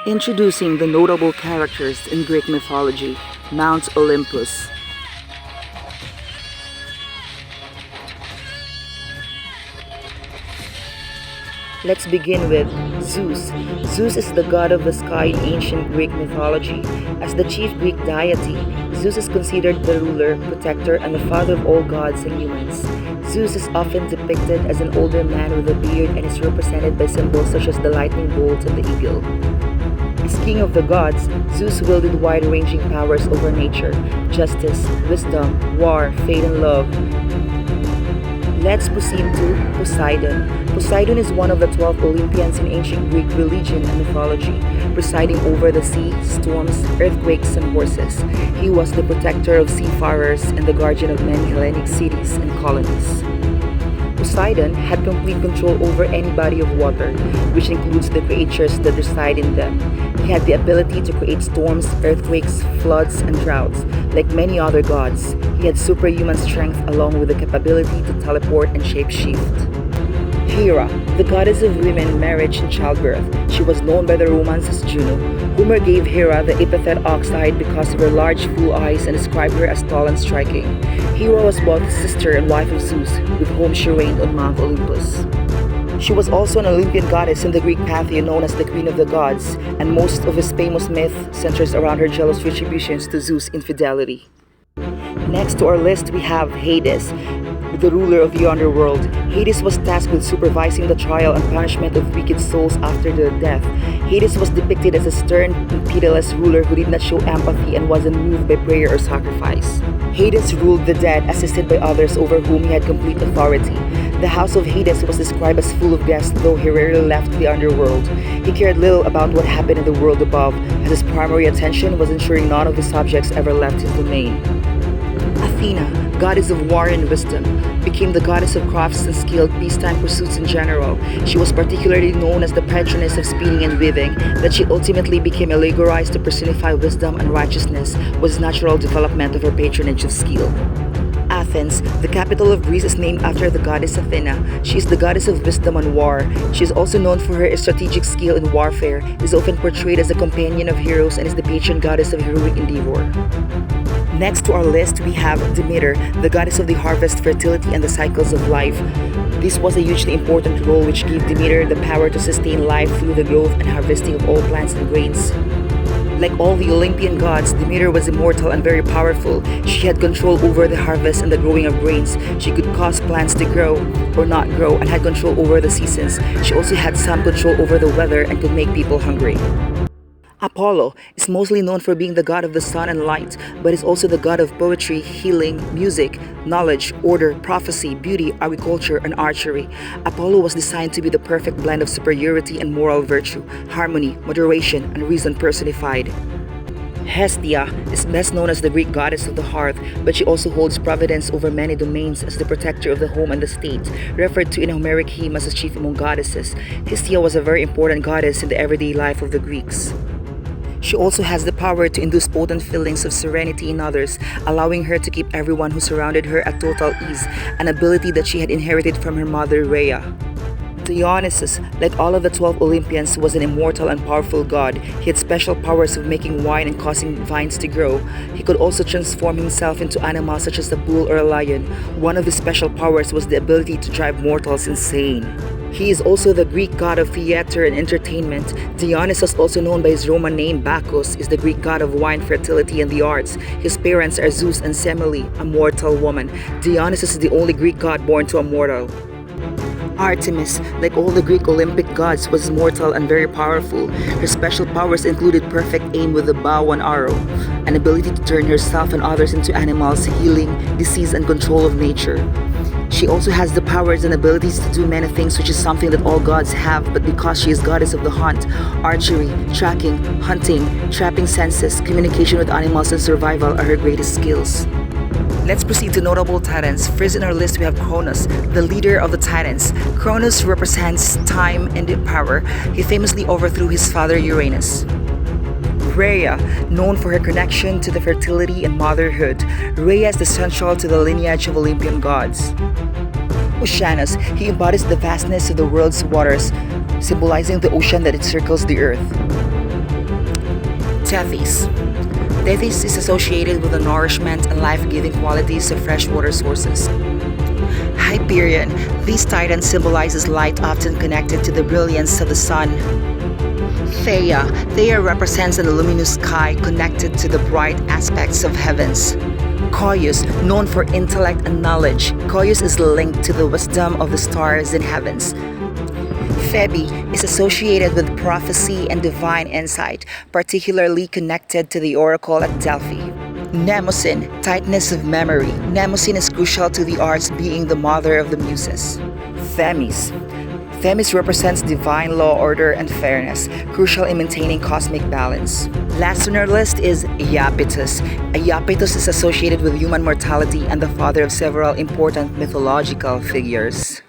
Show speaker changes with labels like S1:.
S1: Introducing the notable characters in Greek mythology, Mount Olympus. Let's begin with Zeus. Zeus is the god of the sky in ancient Greek mythology. As the chief Greek deity, Zeus is considered the ruler, protector, and the father of all gods and humans. Zeus is often depicted as an older man with a beard and is represented by symbols such as the lightning bolt and the eagle. As king of the gods, Zeus wielded wide-ranging powers over nature, justice, wisdom, war, fate, and love. Let's proceed to Poseidon. Poseidon is one of the 12 Olympians in ancient Greek religion and mythology, presiding over the sea, storms, earthquakes, and horses. He was the protector of seafarers and the guardian of many Hellenic cities and colonies. Poseidon had complete control over any body of water, which includes the creatures that reside in them. He had the ability to create storms, earthquakes, floods, and droughts. Like many other gods, he had superhuman strength along with the capability to teleport and shapeshift. Hera, the goddess of women, marriage, and childbirth. She was known by the Romans as Juno. Homer gave Hera the epithet ox-eyed because of her large full eyes and described her as tall and striking. Hera was both sister and wife of Zeus, with whom she reigned on Mount Olympus. She was also an Olympian goddess in the Greek pantheon known as the Queen of the Gods, and most of his famous myth centers around her jealous retributions to Zeus' infidelity. Next to our list we have Hades, the ruler of the underworld. Hades was tasked with supervising the trial and punishment of wicked souls after their death. Hades was depicted as a stern and pitiless ruler who did not show empathy and wasn't moved by prayer or sacrifice. Hades ruled the dead, assisted by others over whom he had complete authority. The house of Hades was described as full of guests, though he rarely left the underworld. He cared little about what happened in the world above, as his primary attention was ensuring none of his subjects ever left his domain. Athena, goddess of war and wisdom, became the goddess of crafts and skilled peacetime pursuits in general. She was particularly known as the patroness of spinning and weaving. That she ultimately became allegorized to personify wisdom and righteousness was natural development of her patronage of skill. Athens, the capital of Greece, is named after the goddess Athena. She is the goddess of wisdom and war. She is also known for her strategic skill in warfare, is often portrayed as a companion of heroes, and is the patron goddess of heroic endeavor. Next to our list, we have Demeter, the goddess of the harvest, fertility, and the cycles of life. This was a hugely important role which gave Demeter the power to sustain life through the growth and harvesting of all plants and grains. Like all the Olympian gods, Demeter was immortal and very powerful. She had control over the harvest and the growing of grains. She could cause plants to grow or not grow and had control over the seasons. She also had some control over the weather and could make people hungry. Apollo is mostly known for being the god of the sun and light, but is also the god of poetry, healing, music, knowledge, order, prophecy, beauty, agriculture, and archery. Apollo was designed to be the perfect blend of superiority and moral virtue, harmony, moderation, and reason personified. Hestia is best known as the Greek goddess of the hearth, but she also holds providence over many domains as the protector of the home and the state, referred to in a Homeric hymn as a chief among goddesses. Hestia was a very important goddess in the everyday life of the Greeks. She also has the power to induce potent feelings of serenity in others, allowing her to keep everyone who surrounded her at total ease, an ability that she had inherited from her mother Rhea. Dionysus, like all of the 12 Olympians, was an immortal and powerful god. He had special powers of making wine and causing vines to grow. He could also transform himself into animals such as a bull or a lion. One of his special powers was the ability to drive mortals insane. He is also the Greek god of theater and entertainment. Dionysus, also known by his Roman name Bacchus, is the Greek god of wine, fertility, and the arts. His parents are Zeus and Semele, a mortal woman. Dionysus is the only Greek god born to a mortal. Artemis, like all the Greek Olympic gods, was mortal and very powerful. Her special powers included perfect aim with a bow and arrow, an ability to turn herself and others into animals, healing, disease, and control of nature. She also has the powers and abilities to do many things, which is something that all gods have, but because she is goddess of the hunt, archery, tracking, hunting, trapping senses, communication with animals, and survival are her greatest skills. Let's proceed to notable titans. First in our list we have Cronus, the leader of the titans. Cronus represents time and power. He famously overthrew his father Uranus. Rhea, known for her connection to the fertility and motherhood. Rhea is essential to the lineage of Olympian gods. Oceanus, he embodies the vastness of the world's waters, symbolizing the ocean that encircles the earth. Tethys. Tethys is associated with the nourishment and life-giving qualities of freshwater sources. Hyperion. This titan symbolizes light often connected to the brilliance of the sun. Theia. Theia represents an luminous sky connected to the bright aspects of heavens. Coeus, known for intellect and knowledge. Coeus is linked to the wisdom of the stars in heavens. Phoebe is associated with prophecy and divine insight, particularly connected to the oracle at Delphi. Mnemosyne, tightness of memory. Mnemosyne is crucial to the arts, being the mother of the muses. Themis. Themis represents divine law, order, and fairness, crucial in maintaining cosmic balance. Last on our list is Iapetus. Iapetus is associated with human mortality and the father of several important mythological figures.